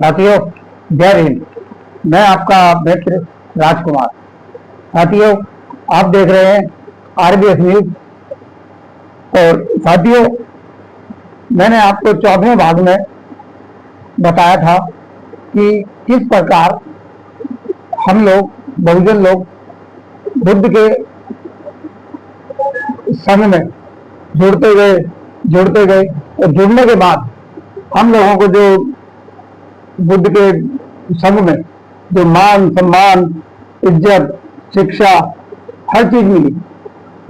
साथियों, जय हिंद। मैं आपका मित्र राजकुमार। साथियों, आप देख रहे हैं आरबीएस न्यूज। और साथियों, मैंने आपको 14वें भाग में बताया था कि किस प्रकार हम लोग बहुजन लोग बुद्ध के संग में जुड़ते गए और जुड़ने के बाद हम लोगों को जो बुद्ध के संग में जो मान सम्मान, इज्जत, शिक्षा, हर चीज मिली,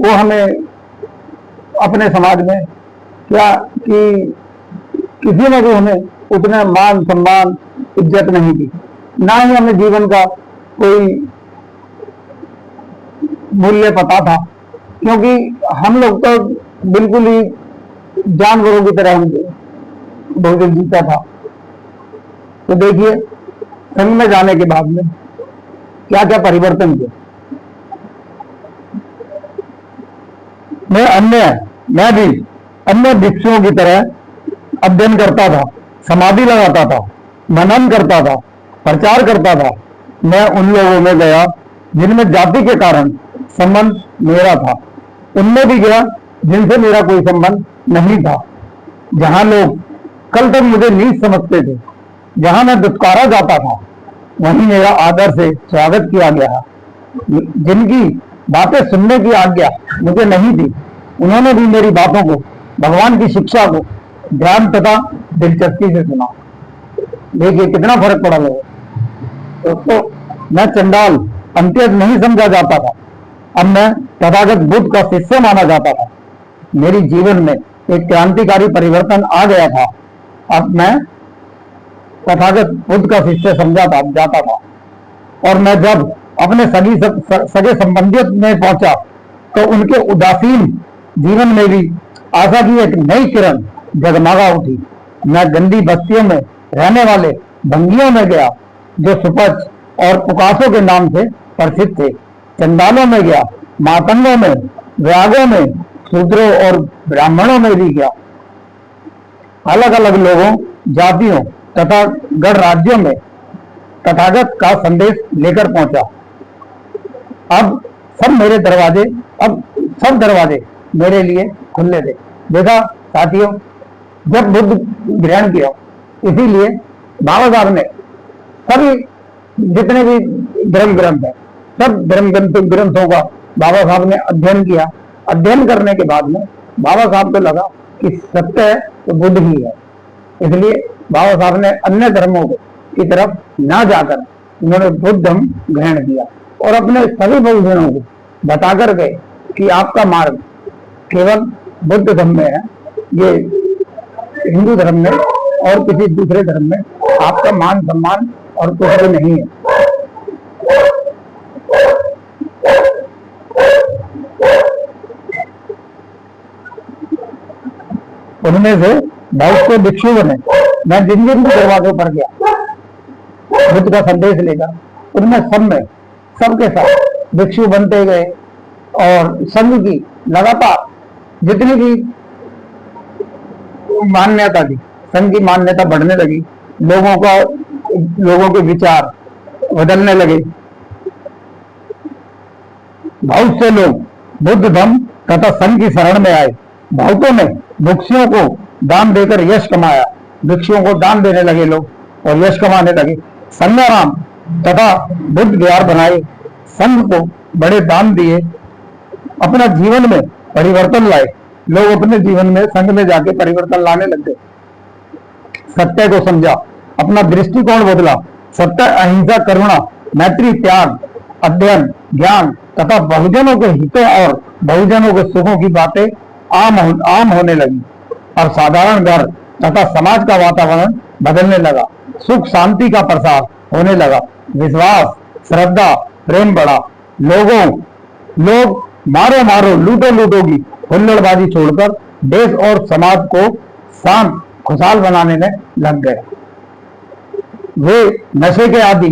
वो हमें अपने समाज में क्या कि किसी ने भी हमें उतना मान सम्मान, इज्जत नहीं दी, ना ही हमें जीवन का कोई मूल्य पता था, क्योंकि हम लोग तो बिल्कुल ही जानवरों की तरह हम बहुजन जीता था। तो देखिए, संघ में जाने के बाद में क्या क्या परिवर्तन हुए। मैं भी अन्य भिक्षुओं की तरह अध्ययन करता था, समाधि लगाता था, मनन करता था, प्रचार करता था। मैं उन लोगों में गया जिनमें जाति के कारण संबंध मेरा था, उनमें भी गया जिनसे मेरा कोई संबंध नहीं था। जहां लोग कल तक मुझे नीच समझते थे, जहां मैं दुत्कारा जाता था, वहीं मेरा आदर से स्वागत किया गया। जिनकी बातें सुनने की आज्ञा मुझे नहीं थी, उन्होंने भी मेरी बातों को, भगवान की शिक्षा को ध्यान तथा दिलचस्पी से सुना। देखिए कितना फर्क पड़ा लोगों। दोस्तों, मैं चंडाल अंत्यज नहीं समझा जाता था, अब मैं तथागत बुद्ध का शिष्य माना जाता था। मेरी जीवन में एक क्रांतिकारी परिवर्तन आ गया था। अब मैं तथागत बुद्ध का शिष्य समझा जाता था। और मैं जब अपने सगे संबंधियों में पहुंचा तो उनके उदासीन जीवन में भी आशा की एक नई किरण जगमगा उठी। मैं गंदी बस्तियों में रहने वाले भंगियों में गया जो सुपच और पुकासों के नाम से प्रसिद्ध थे। चंडालों में गया, मातंगों में, व्यागों में, शूद्रों और ब्राह्मणों में भी गया। अलग अलग लोगों, जातियों तथा गढ़ राज्यों में तथागत का संदेश लेकर पहुंचा। अब सब दरवाजे मेरे लिए खुले थे। देखा साथियों, जब बुद्ध ग्रहण किया, इसीलिए बाबा साहब ने सभी जितने भी धर्म ग्रंथ है, सब धर्म ग्रंथों का बाबा साहब ने अध्ययन किया। अध्ययन करने के बाद में बाबा साहब को लगा कि सत्य है तो बुद्ध ही है। इसलिए बाबा साहब ने अन्य धर्मों की तरफ ना जाकर उन्होंने बुद्ध धर्म ग्रहण किया और अपने सभी बहुजनों को बताकर गए कि आपका मार्ग केवल बुद्ध धर्म में है, ये हिंदू धर्म में और किसी दूसरे धर्म में आपका मान सम्मान और कुछ भी नहीं है। उनमें से 22 भिक्षु बने। मैं जिन जिन भी दरवाजों पर गया बुद्ध का संदेश लेकर, उनमें सबके साथ भिक्षु बनते गए और संघ की लगातार जितनी भी मान्यता थी, संघ की मान्यता बढ़ने लगी। लोगों के विचार बदलने लगे। बहुत से लोग बुद्ध धर्म तथा संघ की शरण में आए। बहुतों ने भिक्षुओं को दान देकर यश कमाया। भिक्षुओं को दान देने लगे लोग और यश कमाने लगे। संघाराम तथा बुद्ध विहार बनाए। संघ को बड़े दान दिए। अपना जीवन में परिवर्तन लाए। लोग अपने जीवन में संघ में जाके परिवर्तन लाने लग गए। सत्य को समझा, अपना दृष्टिकोण बदला। सत्य, अहिंसा, करुणा, मैत्री, त्याग, अध्ययन, ज्ञान तथा बहुजनों के हितों और बहुजनों के सुखों की बातें आम होने लगी और साधारण घर तथा समाज का वातावरण बदलने लगा। सुख शांति का प्रसार होने लगा। विश्वास, श्रद्धा, प्रेम बढ़ा। लोग मारो लूटो की हुल्लड़बाजी छोड़कर देश और समाज को शांत खुशहाल बनाने में लग गए। वे नशे के आदि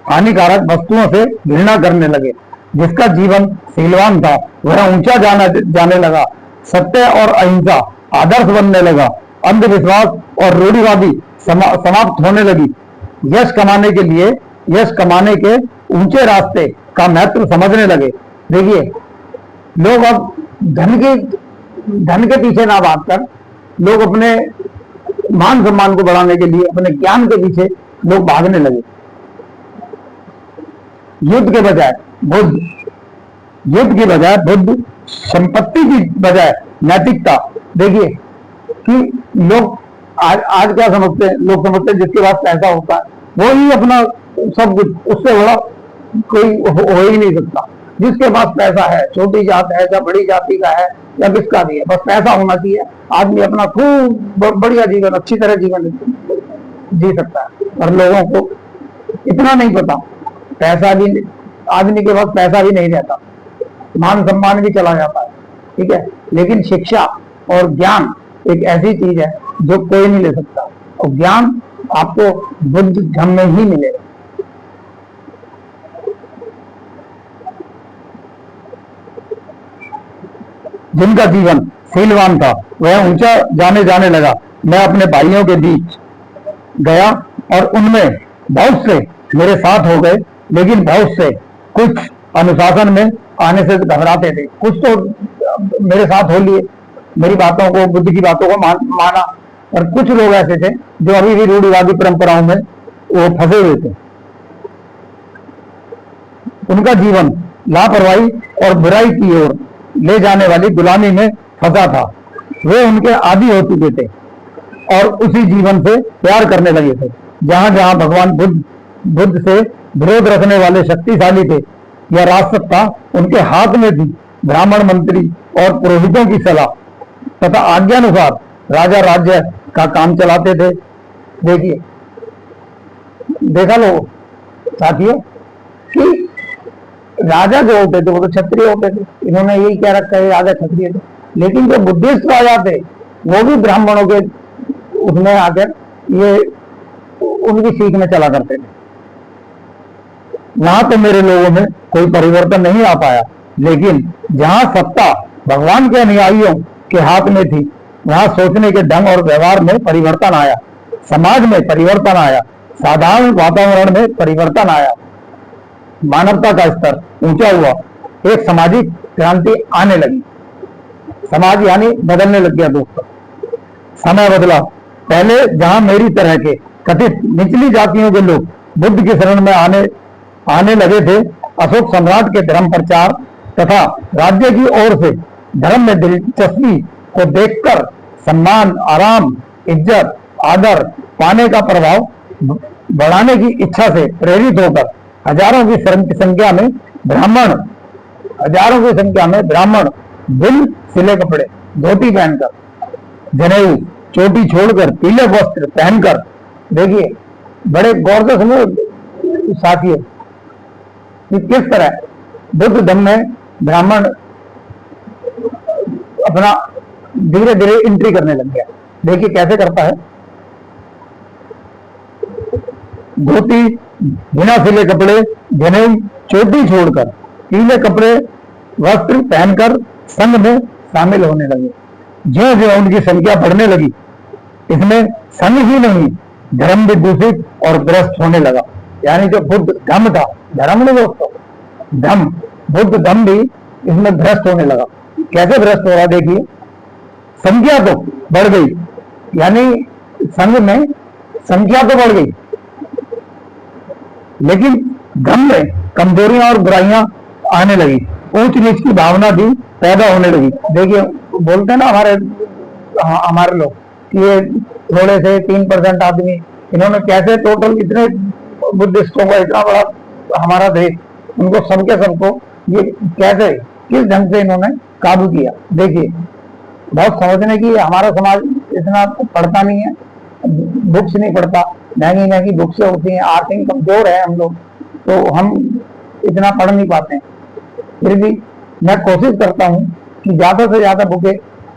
हानिकारक वस्तुओं से घृणा करने लगे। जिसका जीवन शीलवान था वह ऊंचा जाने लगा। सत्य और अहिंसा आदर्श बनने लगा। अंधविश्वास और रूढ़िवादी समाप्त होने लगी। यश कमाने के लिए, यश कमाने के ऊंचे रास्ते का महत्व समझने लगे। देखिए, लोग अब धन के पीछे ना भागकर लोग अपने मान सम्मान को बढ़ाने के लिए अपने ज्ञान के पीछे लोग भागने लगे। युद्ध के बजाय बुद्ध, युद्ध की बजाय बुद्ध, संपत्ति की बजाय नैतिकता। देखिए कि लोग आज क्या समझते हैं, लोग समझते हैं जिसके पास पैसा होता है वो ही अपना सब कुछ, उससे बड़ा कोई हो ही नहीं सकता। जिसके पास पैसा है, छोटी जात है या बड़ी जाति का है या किसका भी है, बस पैसा होना चाहिए, आदमी अपना खूब बढ़िया जीवन, अच्छी तरह जीवन जी सकता है। और लोगों को इतना नहीं पता, पैसा भी, आदमी के पास पैसा भी नहीं रहता, मान सम्मान भी चला जाता है, ठीक है। लेकिन शिक्षा और ज्ञान एक ऐसी चीज है जो कोई नहीं ले सकता, और ज्ञान आपको बुद्ध धम्म में ही मिलेगा। जिनका जीवन शीलवान था वह ऊंचा जाने लगा। मैं अपने भाइयों के बीच गया और उनमें बहुत से मेरे साथ हो गए, लेकिन बहुत से कुछ अनुशासन में आने से घबराते थे। कुछ तो मेरे साथ हो लिए, मेरी बातों को, बुद्ध की बातों को माना, और कुछ लोग ऐसे थे जो अभी भी रूढ़िवादी परंपराओं में वो फंसे हुए थे। उनका जीवन लापरवाही और बुराई की ओर ले जाने वाली गुलामी में फंसा था। वे उनके आदी हो चुके थे और उसी जीवन से प्यार करने लगे थे। जहां जहां भगवान बुद्ध से विरोध रखने वाले शक्तिशाली थे या राजसत्ता उनके हाथ में थी, ब्राह्मण मंत्री और पुरोहितों की सलाह तथा आज्ञानुसार राजा राज्य का काम चलाते थे। देखिए, देखा लोग साथियों कि राजा जो होते थे वो तो क्षत्रिय होते थे, इन्होंने यही क्या रखा है, राजा क्षत्रिय थे। लेकिन जो बुद्धिस्ट राजा थे वो भी ब्राह्मणों के उसमें आकर ये उनकी सीख में चला करते थे। वहां तो मेरे लोगों में कोई परिवर्तन नहीं आ पाया, लेकिन जहां सत्ता भगवान के अनुयायियों के हाथ में थी वहां सोचने के ढंग और व्यवहार में परिवर्तन आया, समाज में परिवर्तन आया, साधारण वातावरण में परिवर्तन आया, मानवता का स्तर ऊंचा हुआ, एक सामाजिक क्रांति आने लगी। समाज यानी बदलने लग गया दोस्तों, समय बदला। पहले जहां मेरी तरह के कथित निचली जातियों के लोग बुद्ध की शरण में आने लगे थे, अशोक सम्राट के धर्म प्रचार तथा राज्य की ओर से धर्म में दिलचस्पी को देखकर सम्मान, आराम, इज्जत, आदर पाने का प्रभाव बढ़ाने की इच्छा से प्रेरित होकर हजारों की संख्या में ब्राह्मण बिल सिले कपड़े, धोती पहनकर, जनेऊ, चोटी छोड़कर, पीले वस्त्र पहनकर, देखिए बड़े गौर से सुनो साथियों कि किस तरह बुद्ध धम्म में ब्राह्मण अपना धीरे धीरे एंट्री करने लग गया। देखिए कैसे करता है, धोती, बिना सिले कपड़े, जनेऊ, चोटी छोड़कर, पीले कपड़े, वस्त्र पहनकर संघ में शामिल होने लगे। ज्यों ज्यों उनकी संख्या बढ़ने लगी, इसमें संघ ही नहीं धर्म भी दूषित और भ्रष्ट होने लगा। यानी जो बुद्ध धम्म था, धर्म नहीं दोस्तों, धम्म, बुद्ध धम्म भी इसमें भ्रष्ट होने लगा। कैसे भ्रष्ट हो रहा देखिए, संख्या तो बढ़ गई, यानी संघ में संख्या तो बढ़ गई, लेकिन धम्म में कमजोरियां और बुराइयां आने लगी, ऊंच नीच की भावना भी पैदा होने लगी। देखिए बोलते हैं ना हमारे लोग कि ये थोड़े से 3% आदमी, इन्होंने कैसे टोटल इतने बुद्धिस्टों का इतना बड़ा हमारा देश, उनको सबको ये कैसे किस ढंग से इन्होंने काबू किया। देखिए बहुत समझने की, हमारा समाज इतना पढ़ता नहीं है, बुक्स नहीं पढ़ता, महंगी बुक्स होती हैं, आर्थिक कमजोर है हम लोग, तो हम इतना पढ़ नहीं पाते हैं। फिर भी मैं कोशिश करता हूँ कि ज्यादा से ज्यादा बुकें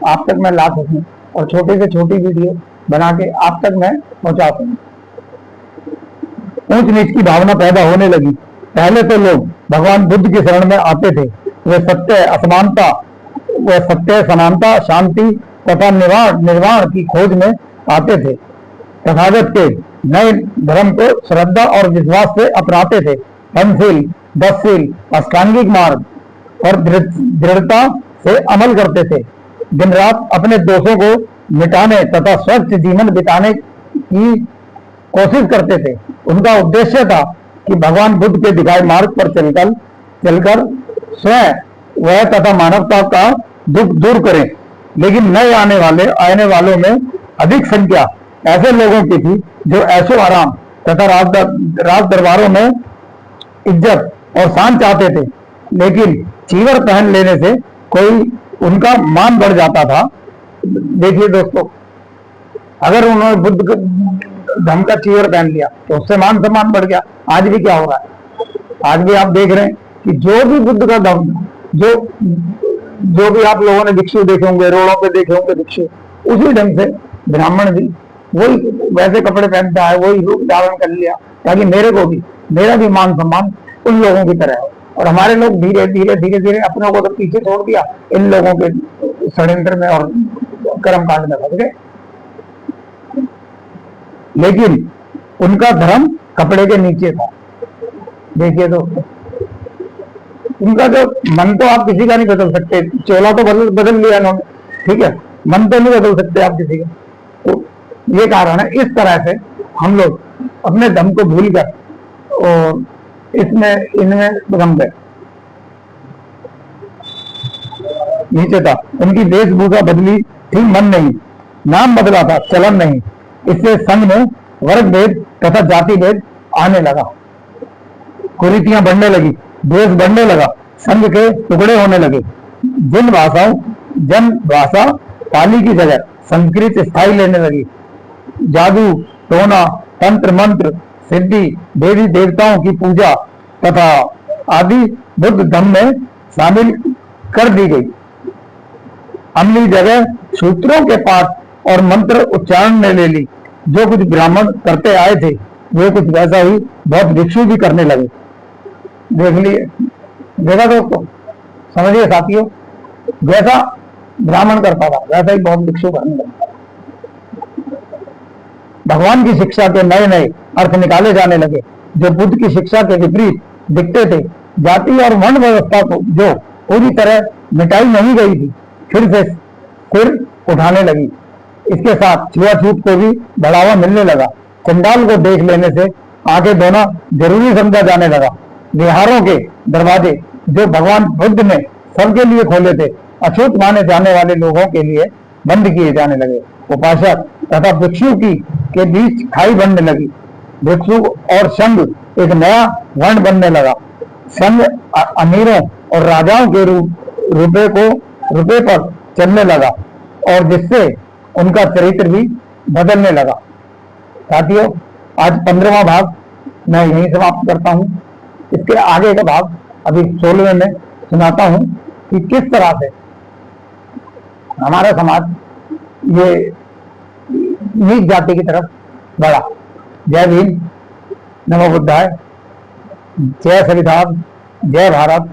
आप तक मैं ला सकूं और छोटी से छोटी वीडियो बना के आप तक मैं पहुंचा सकूं। ऊंच नीच की भावना पैदा होने लगी। पहले तो लोग भगवान बुद्ध की शरण में आते थे, वे सत्य, समानता, शांति तथा निर्वाण की खोज में आते थे। तथागत के नए धर्म को श्रद्धा और विश्वास से अपनाते थे। पंचशील, दसशील, अष्टांगिक मार्ग और दृढ़ता से अमल करते थे। दिन रात अपने दोषों को मिटाने तथा स्वस्थ जीवन बिताने की कोशिश करते थे। उनका उद्देश्य था कि भगवान बुद्ध के दिखाए मार्ग पर चलकर स्वयं वह तथा मानवता का दुख दूर करें। लेकिन नए आने वालों में अधिक संख्या ऐसे लोगों की थी जो ऐशो आराम तथा राज दरबारों में इज्जत और शान चाहते थे। लेकिन चीवर पहन लेने से कोई उनका मान बढ़ जाता था। देखिए दोस्तों, अगर उन्होंने बुद्ध धर्म का चीवर पहन लिया तो उससे मान सम्मान बढ़ गया। आज भी क्या हो रहा है, आज भी आप देख रहे हैं कि जो भी बुद्ध का धर्म, जो भी आप लोगों ने भिक्षु देखे होंगे, रोडों पे देखे होंगे भिक्षु, उसी ढंग से ब्राह्मण भी वही वैसे कपड़े पहनता है, वही रूप धारण कर लिया ताकि मेरा भी मान सम्मान उन लोगों की तरह है। और हमारे लोग धीरे धीरे अपनों को तो पीछे छोड़ दिया, इन लोगों के षड्यंत्र में और कर्म कांड में फंस गए। लेकिन उनका धर्म कपड़े के नीचे था। देखिए दोस्तों, उनका जो मन तो आप किसी का नहीं बदल सकते, चोला तो बदल लिया इन्होंने, ठीक है, मन तो नहीं बदल सकते आप किसी का। तो ये कारण है, इस तरह से हम लोग अपने धर्म को भूल कर और इनमें रम गए। नीचे था, उनकी वेशभूषा बदली थी, मन नहीं, नाम बदला था, चलन नहीं। इससे संघ में वर्ग भेद तथा जाति भेद आने लगा, कुरीतियां बढ़ने लगी, द्वेष बढ़ने लगा, संघ के टुकड़े होने लगे। जन भाषा पाली की जगह संस्कृत स्थायी लेने लगी। जादू टोना, तंत्र मंत्र, सिद्धि, देवी देवताओं की पूजा तथा आदि बुद्ध धर्म में शामिल कर दी गई। अमली जगह सूत्रों के पाठ और मंत्र उच्चारण ने ले ली। जो कुछ ब्राह्मण करते आए थे वे कुछ वैसा ही बहुत भिक्षु भी करने लगे। देख लिए, देखा दोस्तों, समझिए साथियों, जैसा ब्राह्मण करता था वैसा ही बहुत भिक्षु करने लगे। भगवान की शिक्षा के नए नए अर्थ निकाले जाने लगे जो बुद्ध की शिक्षा के विपरीत दिखते थे। जाति और वर्ण व्यवस्था को जो पूरी तरह मिटाई नहीं गई थी फिर से सिर उठाने लगी। इसके साथ छुआछूत को भी बढ़ावा मिलने लगा। चंडाल को देख लेने से आंखें धोना जरूरी समझा जाने लगा। विहारों के दरवाजे जो भगवान बुद्ध ने सबके लिए खोले थे अछूत माने जाने वाले लोगों के लिए बंद किए जाने लगे। उपासक तथा भिक्षु के बीच खाई बढ़ने लगी। भिक्षु और संघ एक नया वर्ण बनने लगा। संघ अमीरों और राजाओं के रुपए पर चलने लगा और जिससे उनका चरित्र भी बदलने लगा। साथियों, आज 15वां भाग मैं यहीं समाप्त करता हूं। इसके आगे का भाग अभी 16वें में सुनाता हूं कि किस तरह से हमारा समाज ये नीच जाति की तरफ बढ़ा। जय भीम, नमो बुद्धाय, जय संविधान, जय भारत।